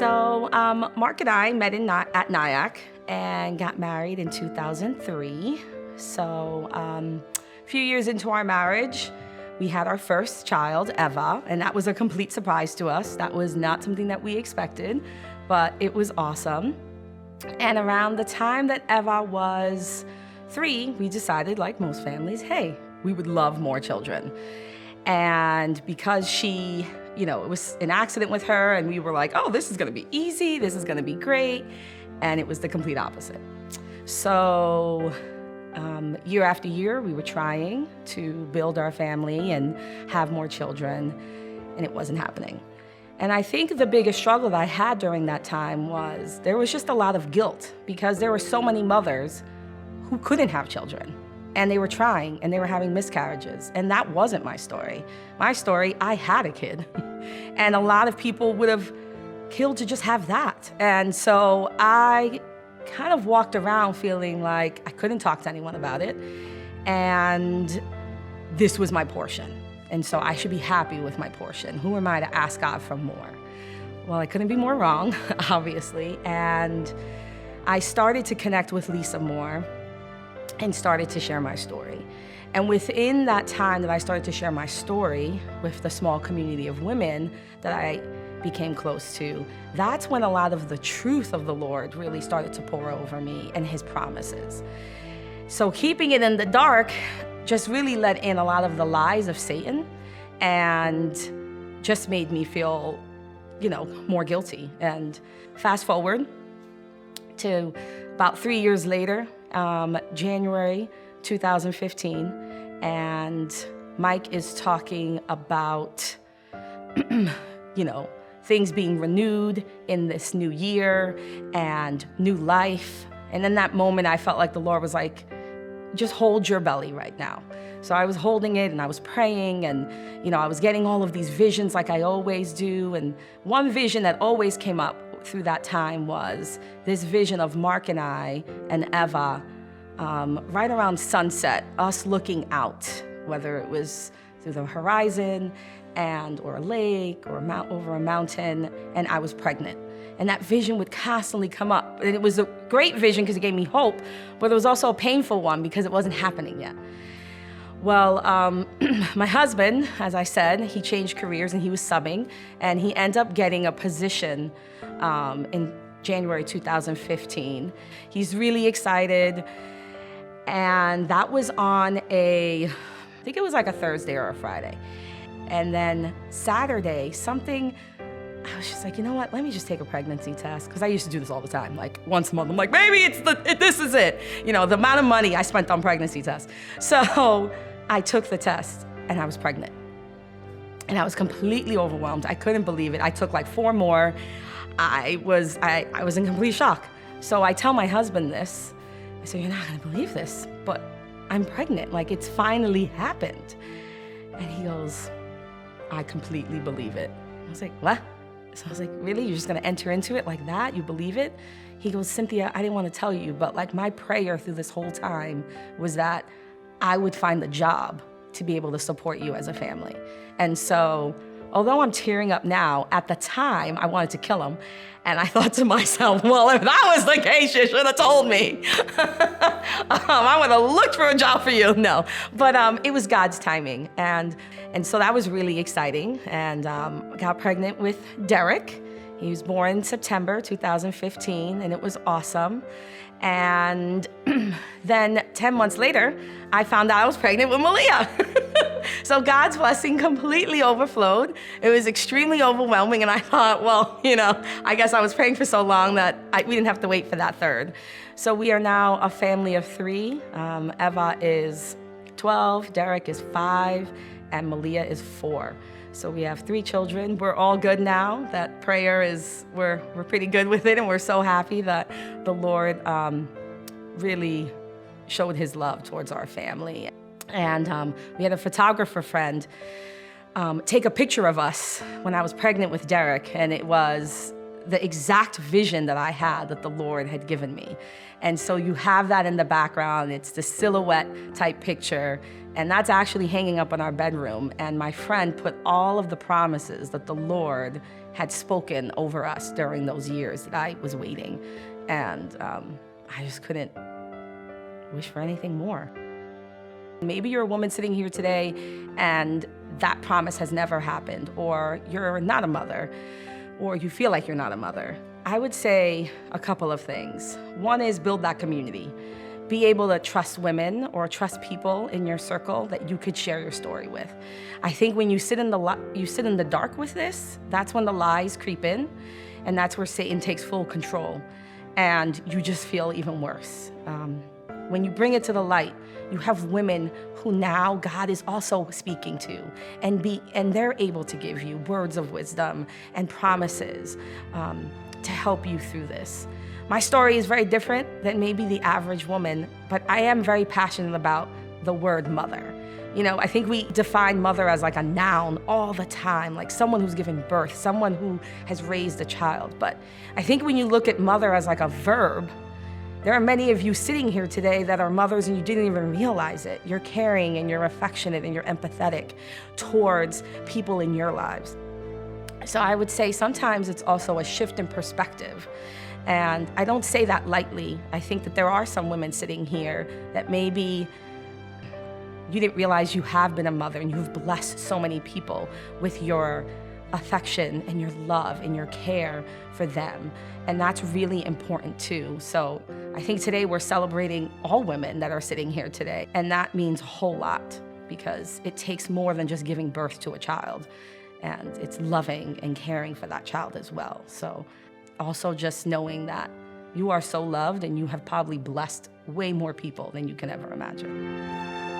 So Mark and I met at Nyack and got married in 2003. So a few years into our marriage, we had our first child, Eva, and that was a complete surprise to us. That was not something that we expected, but it was awesome. And around the time that Eva was 3, we decided, like most families, hey, we would love more children. And because she, it was an accident with her, and we were like, oh, this is gonna be easy, this is gonna be great. And it was the complete opposite. So year after year, we were trying to build our family and have more children, and it wasn't happening. And I think the biggest struggle that I had during that time was there was just a lot of guilt because there were so many mothers who couldn't have children. And they were trying, and they were having miscarriages. And that wasn't my story. My story, I had a kid. And a lot of people would have killed to just have that. And so I kind of walked around feeling like I couldn't talk to anyone about it. And this was my portion. And so I should be happy with my portion. Who am I to ask God for more? Well, I couldn't be more wrong, obviously. And I started to connect with Lisa more and started to share my story. And within that time that I started to share my story with the small community of women that I became close to, that's when a lot of the truth of the Lord really started to pour over me and His promises. So keeping it in the dark just really let in a lot of the lies of Satan and just made me feel, more guilty. And fast forward to about 3 years later, January 2015, and Mike is talking about, things being renewed in this new year and new life. And in that moment, I felt like the Lord was like, just hold your belly right now. So I was holding it and I was praying and, I was getting all of these visions like I always do. And one vision that always came up through that time was this vision of Mark and I and Eva right around sunset, us looking out, whether it was through the horizon or a lake or over a mountain, and I was pregnant. And that vision would constantly come up. And it was a great vision because it gave me hope, but it was also a painful one because it wasn't happening yet. Well, my husband, as I said, he changed careers and he was subbing, and he ended up getting a position in January 2015. He's really excited, and that was on I think it was like a Thursday or a Friday. And then Saturday, I was just like, you know what, let me just take a pregnancy test, because I used to do this all the time, like once a month. I'm like, maybe this is it. The amount of money I spent on pregnancy tests. So I took the test, and I was pregnant. And I was completely overwhelmed. I couldn't believe it. I took like 4 more. I was in complete shock. So I tell my husband this. I said, you're not gonna believe this, but I'm pregnant. Like, it's finally happened. And he goes, I completely believe it. I was like, what? So I was like, really? You're just gonna enter into it like that? You believe it? He goes, Cynthia, I didn't want to tell you, but like my prayer through this whole time was that I would find the job to be able to support you as a family. And so, although I'm tearing up now, at the time, I wanted to kill him. And I thought to myself, well, if that was the case, you should have told me. I would have looked for a job for you. No, but it was God's timing. And so that was really exciting. And got pregnant with Derek. He was born in September 2015, and it was awesome. And then 10 months later, I found out I was pregnant with Malia. So God's blessing completely overflowed. It was extremely overwhelming, and I thought, well, I guess I was praying for so long that we didn't have to wait for that third. So we are now a family of 3. Eva is 12, Derek is 5, and Malia is 4. So we have 3 children. We're all good now. That prayer we're pretty good with it, and we're so happy that the Lord really showed His love towards our family. And we had a photographer friend take a picture of us when I was pregnant with Derek, and it was the exact vision that I had that the Lord had given me. And so you have that in the background. It's the silhouette type picture. And that's actually hanging up in our bedroom. And my friend put all of the promises that the Lord had spoken over us during those years that I was waiting. And I just couldn't wish for anything more. Maybe you're a woman sitting here today and that promise has never happened, or you're not a mother, or you feel like you're not a mother. I would say a couple of things. One is build that community. Be able to trust women or trust people in your circle that you could share your story with. I think when you sit in the dark with this, that's when the lies creep in, and that's where Satan takes full control, and you just feel even worse. When you bring it to the light, you have women who now God is also speaking to, and they're able to give you words of wisdom and promises to help you through this. My story is very different than maybe the average woman, but I am very passionate about the word mother. You know, I think we define mother as like a noun all the time, like someone who's given birth, someone who has raised a child. But I think when you look at mother as like a verb, there are many of you sitting here today that are mothers and you didn't even realize it. You're caring and you're affectionate and you're empathetic towards people in your lives. So I would say sometimes it's also a shift in perspective. And I don't say that lightly. I think that there are some women sitting here that maybe you didn't realize you have been a mother and you've blessed so many people with your affection and your love and your care for them. And that's really important too. So I think today we're celebrating all women that are sitting here today. And that means a whole lot because it takes more than just giving birth to a child. And it's loving and caring for that child as well. So also just knowing that you are so loved and you have probably blessed way more people than you can ever imagine.